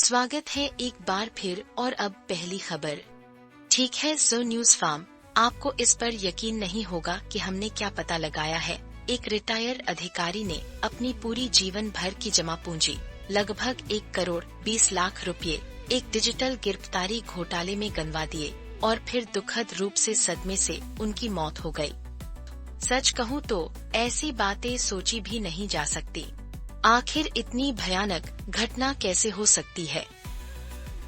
स्वागत है एक बार फिर और अब पहली खबर। ठीक है जो न्यूज फार्म, आपको इस पर यकीन नहीं होगा कि हमने क्या पता लगाया है। एक रिटायर अधिकारी ने अपनी पूरी जीवन भर की जमा पूंजी लगभग 1 करोड़ 20 लाख रुपए एक डिजिटल गिरफ्तारी घोटाले में गंवा दिए और फिर दुखद रूप से सदमे से उनकी मौत हो गई। सच कहूँ तो ऐसी बातें सोची भी नहीं जा सकती। आखिर इतनी भयानक घटना कैसे हो सकती है?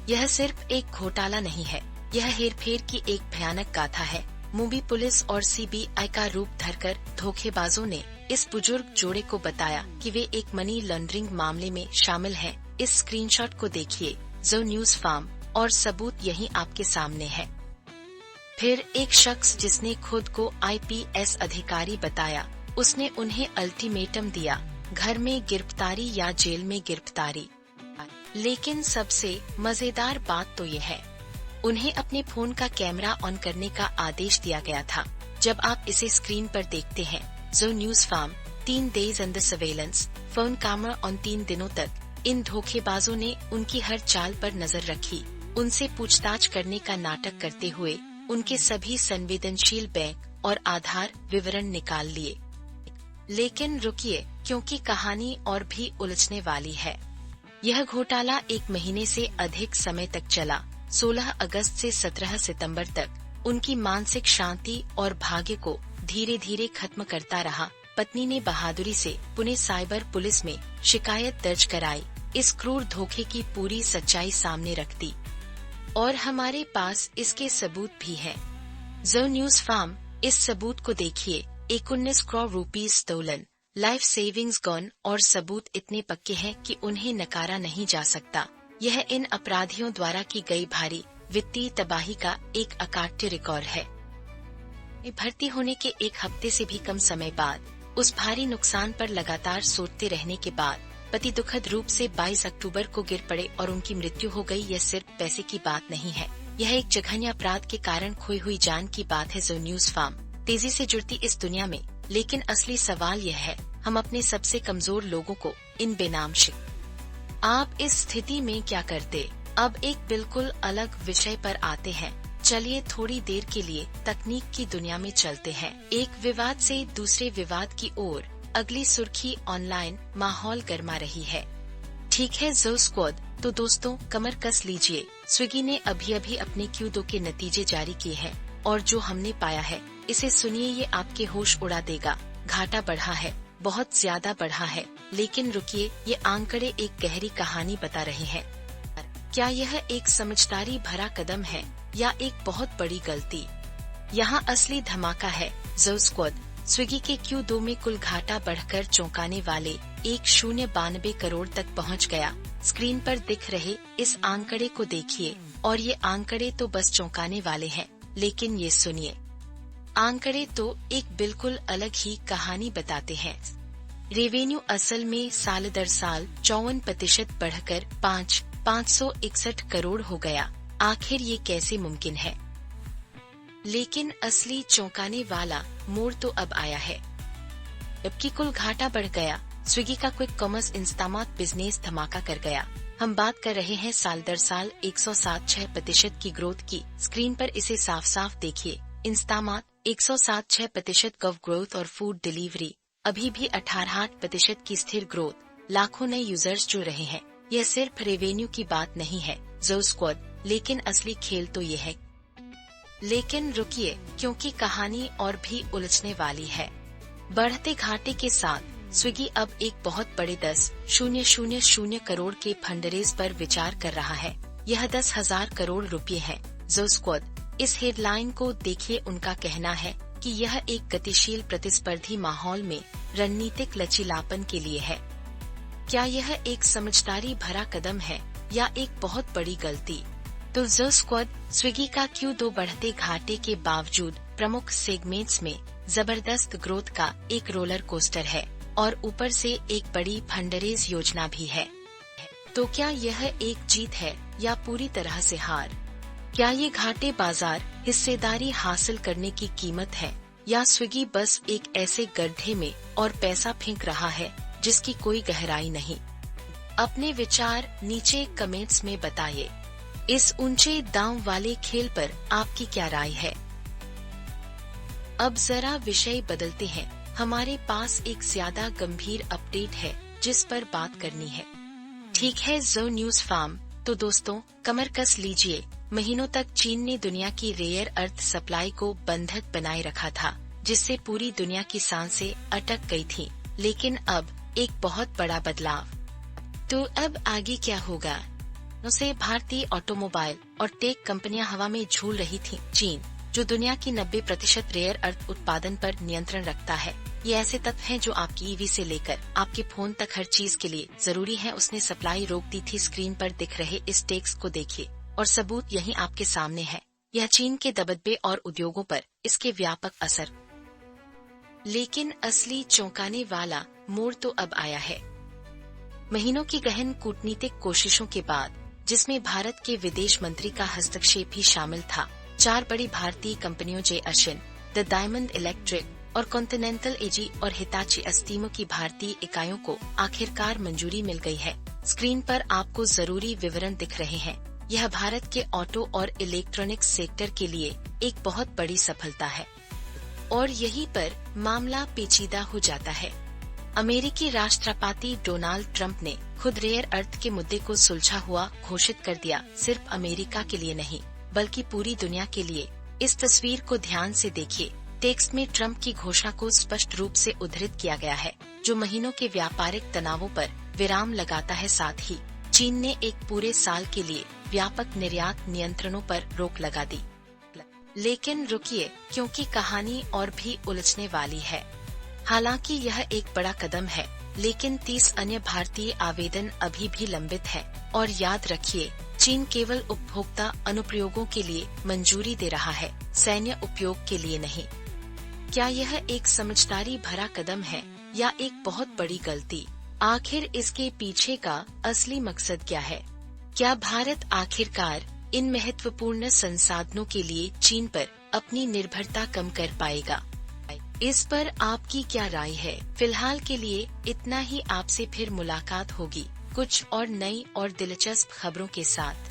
यह सिर्फ एक घोटाला नहीं है, यह हेरफेर की एक भयानक गाथा है। मुंबई पुलिस और सीबीआई का रूप धरकर धोखेबाजों ने इस बुजुर्ग जोड़े को बताया कि वे एक मनी लॉन्ड्रिंग मामले में शामिल हैं। इस स्क्रीनशॉट को देखिए जो न्यूज फार्म, और सबूत यहीं आपके सामने है। फिर एक शख्स जिसने खुद को आईपीएस अधिकारी बताया, उसने उन्हें अल्टीमेटम दिया, घर में गिरफ्तारी या जेल में गिरफ्तारी। लेकिन सबसे मजेदार बात तो ये है, उन्हें अपने फोन का कैमरा ऑन करने का आदेश दिया गया था। जब आप इसे स्क्रीन पर देखते हैं, जो news farm 3 days under surveillance phone camera on 3 दिनों तक इन धोखेबाजों ने उनकी हर चाल पर नजर रखी, उनसे पूछताछ करने का नाटक करते हुए उनके सभी संवेदनशील बैंक और आधार विवरण निकाल लिए। लेकिन रुकिए, क्योंकि कहानी और भी उलझने वाली है। यह घोटाला 1 महीने से अधिक समय तक चला। 16 अगस्त से 17 सितंबर तक उनकी मानसिक शांति और भाग्य को धीरे धीरे खत्म करता रहा। पत्नी ने बहादुरी से पुणे साइबर पुलिस में शिकायत दर्ज कराई, इस क्रूर धोखे की पूरी सच्चाई सामने रख दी। और हमारे पास इसके सबूत भी हैं। जो न्यूज फार्म, इस सबूत को देखिए। 19 crore rupees stolen, life savings gone, और सबूत इतने पक्के हैं कि उन्हें नकारा नहीं जा सकता। यह इन अपराधियों द्वारा की गई भारी वित्तीय तबाही का एक अकाट्य रिकॉर्ड है। भर्ती होने के 1 हफ्ते से भी कम समय बाद उस भारी नुकसान पर लगातार सोचते रहने के बाद पति दुखद रूप से 22 अक्टूबर को गिर पड़े और उनकी मृत्यु हो गई। यह सिर्फ पैसे की बात नहीं है, यह एक जघन्य अपराध के कारण खोई हुई जान की बात है। जो न्यूज फार्म तेजी से जुड़ती इस दुनिया में, लेकिन असली सवाल यह है, हम अपने सबसे कमजोर लोगों को इन बेनाम आप इस स्थिति में क्या करते? अब एक बिल्कुल अलग विषय पर आते हैं। चलिए थोड़ी देर के लिए तकनीक की दुनिया में चलते हैं। एक विवाद से दूसरे विवाद की ओर अगली सुर्खी, ऑनलाइन माहौल गर्मा रही है। ठीक है जो स्क्वाड, तो दोस्तों कमर कस लीजिए। स्विगी ने अभी अपने Q2 के नतीजे जारी किए हैं और जो हमने पाया है, इसे सुनिए, ये आपके होश उड़ा देगा। घाटा बढ़ा है, बहुत ज्यादा बढ़ा है। लेकिन रुकिए, ये आंकड़े एक गहरी कहानी बता रहे हैं। क्या यह एक समझदारी भरा कदम है या एक बहुत बड़ी गलती? यहाँ असली धमाका है। जो स्क्वाड, स्विगी के Q2 में कुल घाटा बढ़कर चौंकाने वाले 192 करोड़ तक पहुँच गया। स्क्रीन पर दिख रहे इस आंकड़े को देखिए, और ये आंकड़े तो बस चौंकाने वाले हैं, लेकिन ये सुनिए, आंकड़े तो एक बिल्कुल अलग ही कहानी बताते हैं। रेवेन्यू असल में साल दर साल 54% बढ़कर 561 करोड़ हो गया। आखिर ये कैसे मुमकिन है? लेकिन असली चौंकाने वाला मोड़ तो अब आया है। जबकि कुल घाटा बढ़ गया, स्विगी का क्विक कॉमर्स इंस्टामार्ट बिजनेस धमाका कर गया। हम बात कर रहे हैं साल दर साल 107.6% की ग्रोथ की। स्क्रीन पर इसे साफ साफ देखिए। इंस्टामार्ट 107.6% कव ग्रोथ और फूड डिलीवरी अभी भी 18% की स्थिर ग्रोथ। लाखों नए यूजर्स जुड़ रहे हैं। यह सिर्फ रेवेन्यू की बात नहीं है जो स्क्वाड, लेकिन असली खेल तो ये है। लेकिन रुकिए, क्योंकि कहानी और भी उलझने वाली है। बढ़ते घाटे के साथ स्विगी अब एक बहुत बड़े 10,000 करोड़ के फंडरेज पर विचार कर रहा है। यह 10,000 करोड़ रुपए है। जो स्क्वाड, इस हेडलाइन को देखिए। उनका कहना है कि यह एक गतिशील प्रतिस्पर्धी माहौल में रणनीतिक लचीलापन के लिए है। क्या यह एक समझदारी भरा कदम है या एक बहुत बड़ी गलती? तो जो स्क्वाड, स्विगी का Q2 बढ़ते घाटे के बावजूद प्रमुख सेगमेंट्स में जबरदस्त ग्रोथ का एक रोलर कोस्टर है, और ऊपर से एक बड़ी फंडरेज योजना भी है। तो क्या यह एक जीत है या पूरी तरह से हार? क्या ये घाटे बाजार हिस्सेदारी हासिल करने की कीमत है, या स्विगी बस एक ऐसे गड्ढे में और पैसा फेंक रहा है जिसकी कोई गहराई नहीं? अपने विचार नीचे कमेंट्स में बताइए। इस ऊंचे दांव वाले खेल पर आपकी क्या राय है? अब जरा विषय बदलते हैं। हमारे पास एक ज्यादा गंभीर अपडेट है जिस पर बात करनी है। ठीक है जो न्यूज फार्म, तो दोस्तों कमर कस लीजिए। महीनों तक चीन ने दुनिया की रेयर अर्थ सप्लाई को बंधक बनाए रखा था, जिससे पूरी दुनिया की सांसें अटक गई थी। लेकिन अब एक बहुत बड़ा बदलाव। तो अब आगे क्या होगा? उसे भारतीय ऑटोमोबाइल और टेक कंपनियां हवा में झूल रही थीं। चीन, जो दुनिया की 90% रेयर अर्थ उत्पादन पर नियंत्रण रखता है, ये ऐसे तत्व हैं जो आपकी ईवी से लेकर आपके फोन तक हर चीज के लिए जरूरी है, उसने सप्लाई रोक दी थी। स्क्रीन पर दिख रहे इस टेक्स्ट को देखिए और सबूत यहीं आपके सामने है। यह चीन के दबदबे और उद्योगों पर इसके व्यापक असर। लेकिन असली चौंकाने वाला मोड़ तो अब आया है। महीनों की गहन कूटनीतिक कोशिशों के बाद, जिसमें भारत के विदेश मंत्री का हस्तक्षेप भी शामिल था, 4 बड़ी भारतीय कंपनियों जे अशिन, द डायमंड इलेक्ट्रिक और कॉन्टिनेंटल एजी और हिताची अस्टीमो की भारतीय इकाइयों को आखिरकार मंजूरी मिल गई है। स्क्रीन पर आपको जरूरी विवरण दिख रहे हैं। यह भारत के ऑटो और इलेक्ट्रॉनिक्स सेक्टर के लिए एक बहुत बड़ी सफलता है। और यहीं पर मामला पेचीदा हो जाता है। अमेरिकी राष्ट्रपति डोनाल्ड ट्रंप ने खुद रेयर अर्थ के मुद्दे को सुलझा हुआ घोषित कर दिया, सिर्फ अमेरिका के लिए नहीं बल्कि पूरी दुनिया के लिए। इस तस्वीर को ध्यान से देखिए। टेक्स्ट में ट्रंप की घोषणा को स्पष्ट रूप से उद्धृत किया गया है, जो महीनों के व्यापारिक तनावों पर विराम लगाता है। साथ ही चीन ने एक पूरे साल के लिए व्यापक निर्यात नियंत्रणों पर रोक लगा दी। लेकिन रुकिए, क्योंकि कहानी और भी उलझने वाली है। हालांकि यह एक बड़ा कदम है, लेकिन 30 अन्य भारतीय आवेदन अभी भी लंबित है। और याद रखिए, चीन केवल उपभोक्ता अनुप्रयोगों के लिए मंजूरी दे रहा है, सैन्य उपयोग के लिए नहीं। क्या यह एक समझदारी भरा कदम है या एक बहुत बड़ी गलती? आखिर इसके पीछे का असली मकसद क्या है? क्या भारत आखिरकार इन महत्वपूर्ण संसाधनों के लिए चीन पर अपनी निर्भरता कम कर पाएगा? इस पर आपकी क्या राय है? फिलहाल के लिए इतना ही। आपसे फिर मुलाकात होगी कुछ और नई और दिलचस्प खबरों के साथ।